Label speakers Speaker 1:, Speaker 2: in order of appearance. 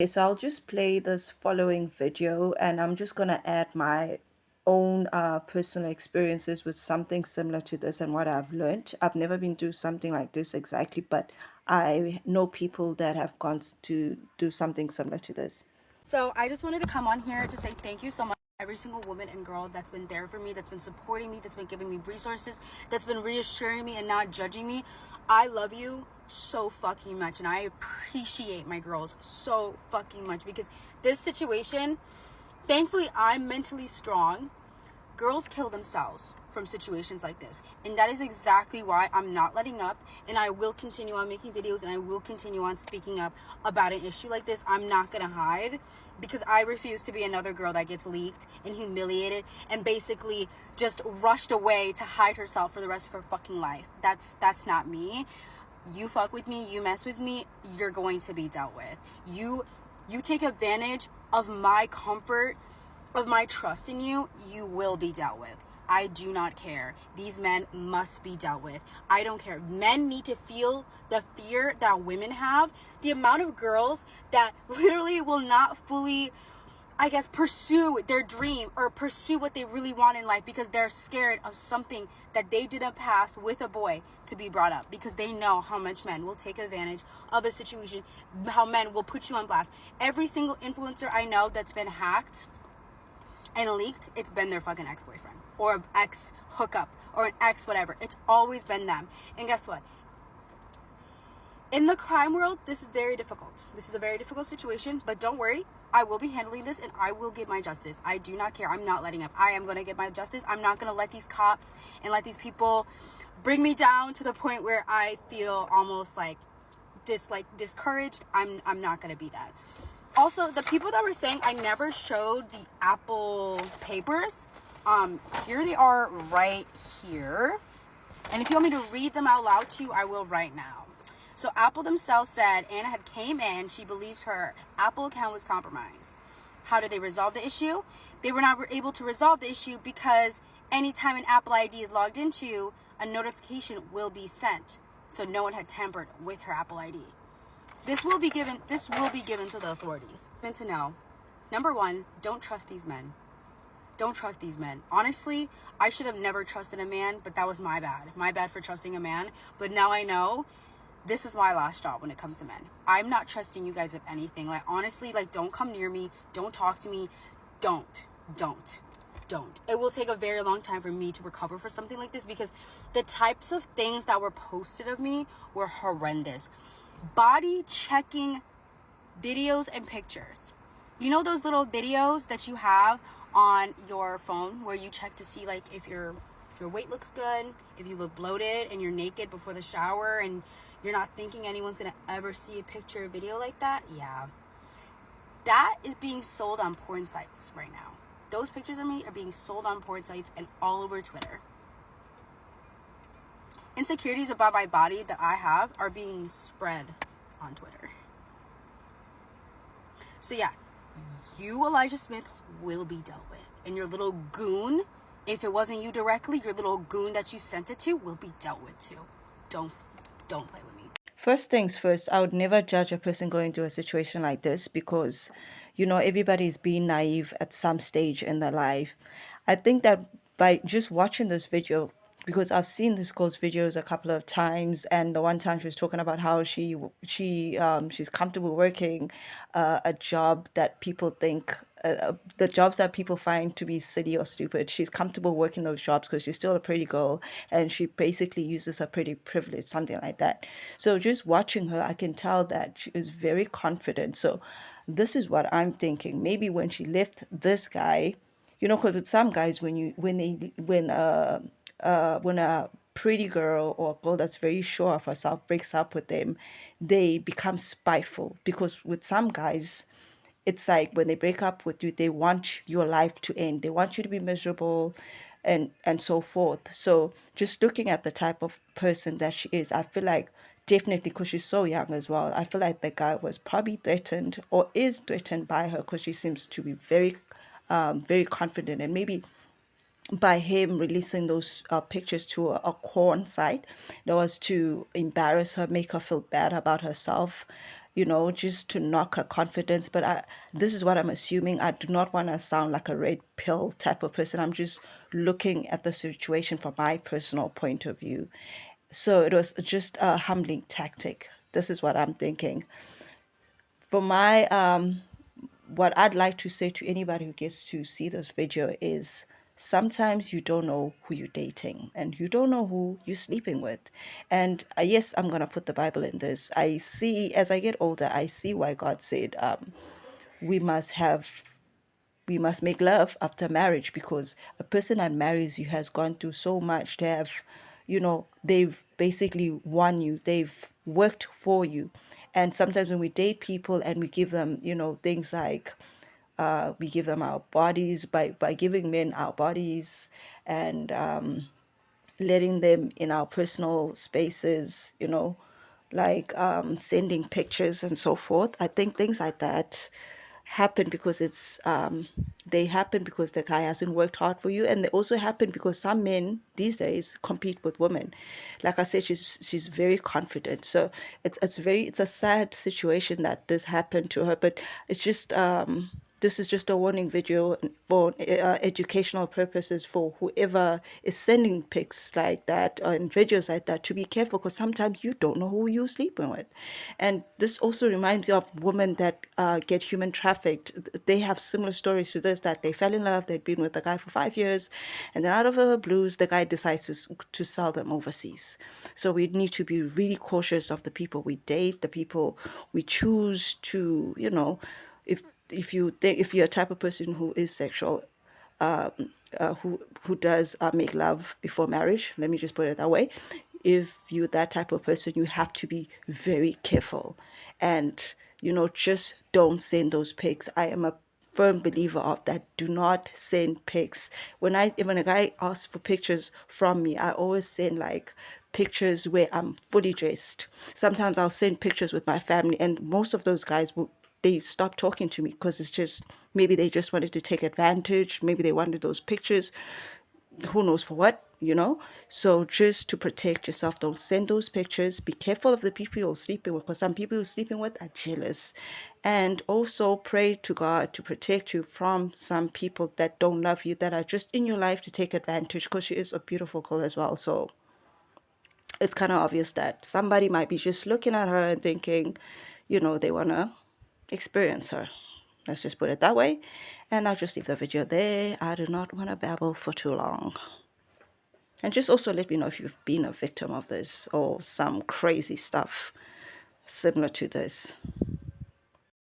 Speaker 1: Okay, so I'll just play this following video and I'm just going to add my own personal experiences with something similar to this and what I've learned. I've never been through something like this exactly, but I know people that have gone to do something similar to this.
Speaker 2: So I just wanted to come on here to say thank you so much to every single woman and girl that's been there for me, that's been supporting me, that's been giving me resources, that's been reassuring me and not judging me. I love you so fucking much, and I appreciate my girls so fucking much, because this situation, thankfully I'm mentally strong. Girls kill themselves from situations like this, and that is exactly why I'm not letting up, and I will continue on making videos, and I will continue on speaking up about an issue like this. I'm not gonna hide, because I refuse to be another girl that gets leaked and humiliated and basically just rushed away to hide herself for the rest of her fucking life. That's not me. You fuck with me, you mess with me, you're going to be dealt with. You take advantage of my comfort, of my trust in you, you will be dealt with. I do not care. These men must be dealt with. I don't care. Men need to feel the fear that women have. The amount of girls that literally will not fully, I guess, pursue their dream or pursue what they really want in life because they're scared of something that they didn't pass with a boy to be brought up, because they know how much men will take advantage of a situation, how men will put you on blast. Every single influencer I know that's been hacked and leaked, it's been their fucking ex-boyfriend or an ex hookup or an ex whatever. It's always been them. And guess what? In the crime world, this is very difficult. This is a very difficult situation, but don't worry. I will be handling this and I will get my justice. I do not care. I'm not letting up. I am going to get my justice. I'm not going to let these cops and let these people bring me down to the point where I feel almost like discouraged. I'm not going to be that. Also, the people that were saying I never showed the Apple papers, here they are right here. And if you want me to read them out loud to you, I will right now. So Apple themselves said Anna had came in. She believes her Apple account was compromised. How did they resolve the issue? They were not able to resolve the issue because anytime an Apple ID is logged into, a notification will be sent. So no one had tampered with her Apple ID. This will be given to the authorities. And to know, number one, don't trust these men. Don't trust these men. Honestly, I should have never trusted a man, but that was my bad. My bad for trusting a man. But now I know this is my last job when it comes to men. I'm not trusting you guys with anything. Like, honestly, like, don't come near me. Don't talk to me. Don't. It will take a very long time for me to recover for something like this, because the types of things that were posted of me were horrendous. Body checking videos and pictures. You know those little videos that you have on your phone where you check to see, like, if your weight looks good, if you look bloated and you're naked before the shower and you're not thinking anyone's gonna ever see a picture or video like that? Yeah. That is being sold on porn sites right now. Those pictures of me are being sold on porn sites and all over Twitter. Insecurities about my body that I have are being spread on Twitter. So yeah, you, Elijah Smith, will be dealt with. And your little goon, if it wasn't you directly, your little goon that you sent it to will be dealt with too. Don't play with me.
Speaker 1: First things first, I would never judge a person going through a situation like this because, everybody's being naive at some stage in their life. I think that by just watching this video, because I've seen this girl's videos a couple of times, and the one time she was talking about how she's comfortable working a job that people think the jobs that people find to be silly or stupid. She's comfortable working those jobs because she's still a pretty girl and she basically uses her pretty privilege, something like that. So just watching her, I can tell that she is very confident. So this is what I'm thinking. Maybe when she left this guy, because with some guys, when a pretty girl or a girl that's very sure of herself breaks up with them, they become spiteful. Because with some guys, it's like when they break up with you, they want your life to end. They want you to be miserable and so forth. So just looking at the type of person that she is, I feel like definitely, because she's so young as well, I feel like the guy was probably threatened or is threatened by her because she seems to be very confident. And maybe by him releasing those pictures to a porn site, that was to embarrass her, make her feel bad about herself. just to knock her confidence. But this is what I'm assuming. I do not want to sound like a red pill type of person. I'm just looking at the situation from my personal point of view. So it was just a humbling tactic. This is what I'm thinking. For my what I'd like to say to anybody who gets to see this video is sometimes you don't know who you're dating and you don't know who you're sleeping with. And yes, I'm going to put the Bible in this. I see, as I get older, I see why God said we must have we must make love after marriage, because a person that marries you has gone through so much. They have, they've basically won you, they've worked for you. And sometimes when we date people and we give them, things like we give them our bodies, by giving men our bodies, and letting them in our personal spaces, like sending pictures and so forth. I think things like that happen because they happen because the guy hasn't worked hard for you, and they also happen because some men these days compete with women. Like I said, she's very confident, so it's a sad situation that this happened to her, but it's just this is just a warning video for educational purposes for whoever is sending pics like that and videos like that, to be careful, because sometimes you don't know who you're sleeping with. And this also reminds me of women that get human trafficked. They have similar stories to this, that they fell in love, they'd been with the guy for 5 years, and then out of the blues, the guy decides to sell them overseas. So we need to be really cautious of the people we date, the people we choose to, if if you're a type of person who is sexual, who does make love before marriage, let me just put it that way. If you're that type of person, you have to be very careful, and just don't send those pics. I am a firm believer of that. Do not send pics. When a guy asks for pictures from me, I always send like pictures where I'm fully dressed. Sometimes I'll send pictures with my family, and most of those guys will they stop talking to me because it's just, maybe they just wanted to take advantage, maybe they wanted those pictures, who knows for what, so just to protect yourself, don't send those pictures. Be careful of the people you're sleeping with, because some people you're sleeping with are jealous. And also pray to God to protect you from some people that don't love you, that are just in your life to take advantage, because she is a beautiful girl as well. So it's kind of obvious that somebody might be just looking at her and thinking, they want to experience her. Let's just put it that way. And I'll just leave the video there. I do not want to babble for too long. And just also let me know if you've been a victim of this or some crazy stuff similar to this.